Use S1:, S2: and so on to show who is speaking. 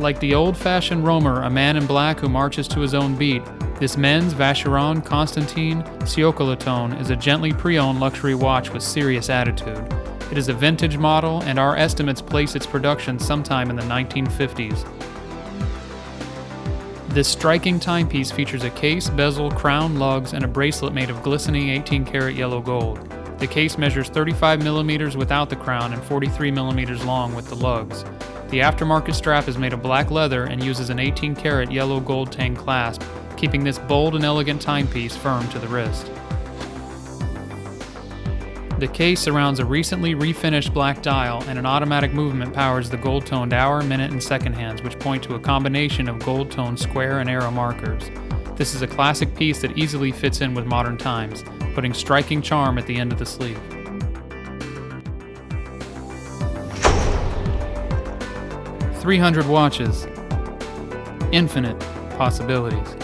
S1: Like the old-fashioned roamer, a man in black who marches to his own beat, this men's Vacheron Constantin Cioccolatone is a gently pre-owned luxury watch with serious attitude. It is a vintage model, and our estimates place its production sometime in the 1950s. This striking timepiece features a case, bezel, crown, lugs, and a bracelet made of glistening 18-karat yellow gold. The case measures 35 millimeters without the crown and 43 millimeters long with the lugs. The aftermarket strap is made of black leather and uses an 18-karat yellow gold tang clasp, keeping this bold and elegant timepiece firm to the wrist. The case surrounds a recently refinished black dial, and an automatic movement powers the gold-toned hour, minute, and second hands, which point to a combination of gold-toned square and arrow markers. This is a classic piece that easily fits in with modern times, putting striking charm at the end of the sleeve. "300 watches. Infinite possibilities."